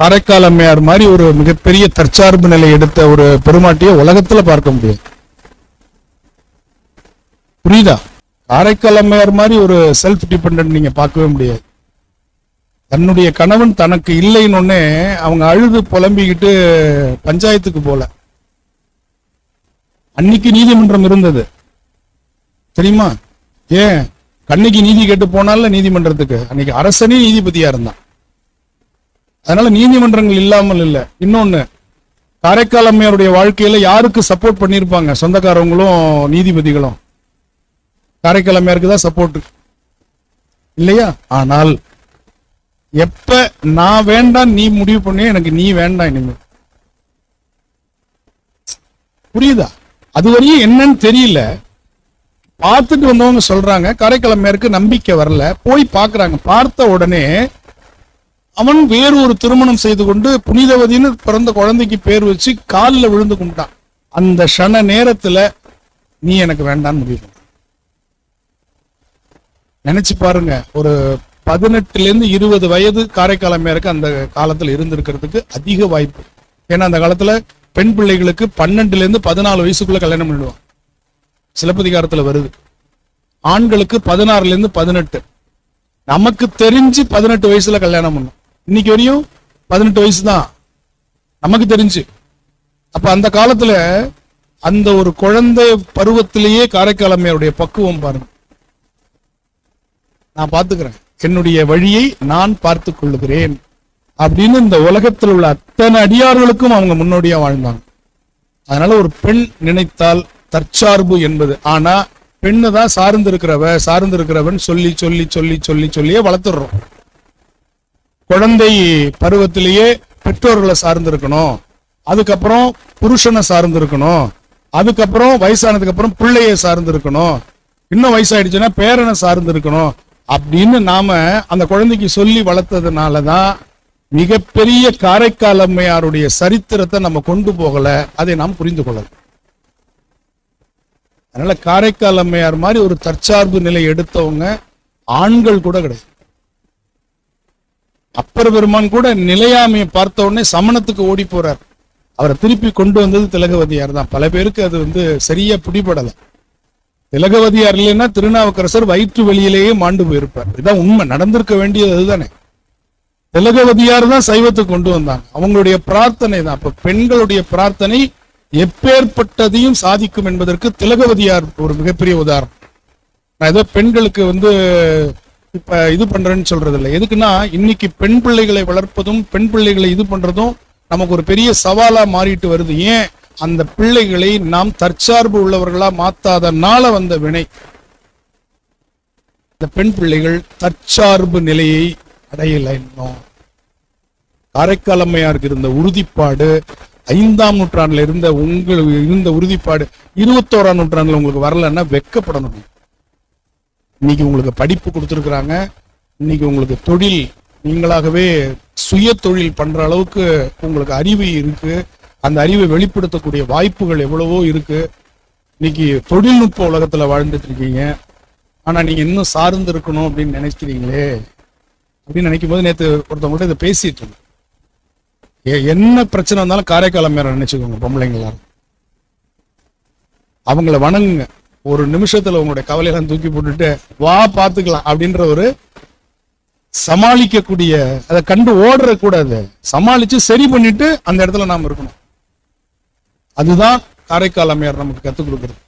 காரைக்கால் அம்மையார் மாதிரி ஒரு மிகப்பெரிய தற்சார்பு நிலை எடுத்த ஒரு பெருமாட்டியை உலகத்துல பார்க்க முடியாது. புரியுதா? காரைக்கால் அம்மையார் மாதிரி ஒரு செல்ஃப் டிபெண்டன்ட் நீங்க பார்க்கவே முடியாது. தன்னுடைய கணவன் தனக்கு இல்லைன்னு அவங்க அழுது புலம்பிக்கிட்டு பஞ்சாயத்துக்கு போல. அன்னைக்கு நீதிமன்றம் இருந்தது தெரியுமா? ஏன் கண்ணைக்கு நீதி கேட்டு போனால நீதிமன்றத்துக்கு அன்னைக்கு அரசனே நீதிபதியா இருந்தான். அதனால நீதிமன்றங்கள் இல்லாமல் இல்லை. இன்னொன்னு, காரைக்கால் அம்மையாருடைய வாழ்க்கையில யாருக்கு சப்போர்ட் பண்ணிருப்பாங்க? சொந்தக்காரவங்களும் நீதிபதிகளும் காரைக்கால் அம்மையாருக்கு தான் சப்போர்ட் இல்லையா? ஆனால் எப்ப நான் வேண்டாம் நீ முடிவு பண்ணி எனக்கு நீ வேண்டாம் இனிமேல். புரியுதா? அது வரையும் என்னன்னு தெரியல. பார்த்துட்டு வந்தவங்க சொல்றாங்க காரைக்கால் அம்மையாருக்கு நம்பிக்கை வரல. போய் பார்க்கறாங்க. பார்த்த உடனே அவன் வேறு ஒரு திருமணம் செய்து கொண்டு புனிதவதின்னு பிறந்த குழந்தைக்கு பேர் வச்சு காலில் விழுந்து கும்பிட்டான். அந்த க்ஷண நேரத்துல நீ எனக்கு வேண்டான்னு முடிவு பண்ண. நினைச்சு பாருங்க, ஒரு 18 to 20 வயது காரைக்கால் அம்மையாருக்கு அந்த காலத்துல இருந்திருக்கிறதுக்கு அதிக வாய்ப்பு. ஏன்னா அந்த காலத்துல பெண் பிள்ளைகளுக்கு 12 to 14 வயசுக்குள்ள கல்யாணம் பண்ணிடுவாங்க. சிலப்பதிகாரத்துல வருது. ஆண்களுக்கு 16 to 18. நமக்கு தெரிஞ்சு 18 வயசுல கல்யாணம் பண்ணும். இன்னைக்கு வரையும் 18 வயசு தான் நமக்கு தெரிஞ்சு. அப்ப அந்த காலத்துல அந்த ஒரு குழந்தை பருவத்திலேயே காரைக்கால் அம்மையாருடைய பக்குவம் பாருங்க. நான் பார்த்துக்கிறேன், என்னுடைய வழியை நான் பார்த்துக் கொள்ளுகிறேன் அப்படின்னு இந்த உலகத்தில் உள்ள அத்தனை அடியார்களுக்கும் அவங்க முன்னோடியா வாழ்ந்தாங்க. அதனால ஒரு பெண் நினைத்தால் தற்சார்பு என்பது, ஆனா பெண்ணு தான் சார்ந்திருக்கிறவன் சொல்லி சொல்லி சொல்லி சொல்லி சொல்லியே வளர்த்துடுறோம். குழந்தை பருவத்திலேயே பெற்றோர்களை சார்ந்திருக்கணும், அதுக்கப்புறம் புருஷனை சார்ந்திருக்கணும், அதுக்கப்புறம் வயசானதுக்கு அப்புறம் பிள்ளையை சார்ந்திருக்கணும், இன்னும் வயசாயிடுச்சுன்னா பேரனை சார்ந்திருக்கணும் அப்படின்னு நாம அந்த குழந்தைக்கு சொல்லி வளர்த்ததுனாலதான் மிகப்பெரிய காரைக்கால் அம்மையாருடைய சரித்திரத்தை நம்ம கொண்டு போகல, அதை நாம் புரிந்து கொள்ளல. அதனால காரைக்கால் அம்மையார் மாதிரி ஒரு தற்சார்பு நிலை எடுத்தவங்க ஆண்கள் கூட கிடையாது. அப்பர் பெருமான் கூட நிலையாமையை பார்த்த உடனே சமணத்துக்கு ஓடி போறார். அவரை திருப்பி கொண்டு வந்தது திலகவதியார் தான். பல பேருக்கு அது சரியா பிடிபடல. திலகவதியார் இல்லைன்னா திருநாவுக்கரசர் வயிற்று வெளியிலேயே மாண்டு போயிருப்பார். இதுதான் உண்மை, நடந்திருக்க வேண்டியது அதுதானே. திலகவதியார் தான் சைவத்தை கொண்டு வந்தாங்க. அவங்களுடைய பிரார்த்தனை தான். அப்ப பெண்களுடைய பிரார்த்தனை எப்பேற்பட்டதையும் சாதிக்கும் என்பதற்கு திலகவதியார் ஒரு மிகப்பெரிய உதாரணம். நான் ஏதோ பெண்களுக்கு இப்ப இது பண்றேன்னு சொல்றது இல்லை. எதுக்குன்னா இன்னைக்கு பெண் பிள்ளைகளை வளர்ப்பதும் பெண் பிள்ளைகளை இது பண்றதும் நமக்கு ஒரு பெரிய சவாலா மாறிட்டு வருது. ஏன்? அந்த பிள்ளைகளை நாம் தற்சார்பு உள்ளவர்களா மாத்தாதனால வந்த வினை. இந்த பெண் பிள்ளைகள் தற்சார்பு நிலையை அடையல. இன்னும் காரைக்கால் அம்மையாருக்கு இருந்த உறுதிப்பாடு 5ஆம் நூற்றாண்டுல இருந்த உறுதிப்பாடு 21ஆம் நூற்றாண்டுல உங்களுக்கு வரலன்னா வெட்கப்படணும். இன்னைக்கு உங்களுக்கு படிப்பு கொடுத்துருக்குறாங்க, இன்னைக்கு உங்களுக்கு தொழில் நீங்களாகவே சுய தொழில் பண்ற அளவுக்கு உங்களுக்கு அறிவு இருக்கு. அந்த அறிவை வெளிப்படுத்தக்கூடிய வாய்ப்புகள் எவ்வளவோ இருக்கு. இன்னைக்கு தொழில்நுட்ப உலகத்துல வாழ்ந்துட்டு இருக்கீங்க. ஆனா நீங்க இன்னும் சார்ந்து இருக்கணும் அப்படின்னு நினைக்கிறீங்களே அப்படின்னு நினைக்கும் போது நேற்று ஒருத்தவங்கள்ட்ட இதை பேசிட்டு இருந்தேன். என்ன பிரச்சனை வந்தாலும் காரைக்கால் அம்மையாரை நினைச்சுக்கோங்க. பொம்பளைங்களா அவங்கள வணங்குங்க. ஒரு நிமிஷத்துல உங்களுடைய கவலையெல்லாம் தூக்கி போட்டுட்டு வா பாத்துக்கலாம் அப்படின்ற ஒரு சமாளிக்கக்கூடிய, அதை கண்டு ஓடுற கூடாது, சமாளிச்சு சரி பண்ணிட்டு அந்த இடத்துல நாம இருக்கணும். அதுதான் காரைக்கால் அம்மையார் நமக்கு கத்துக் கொடுக்குறது.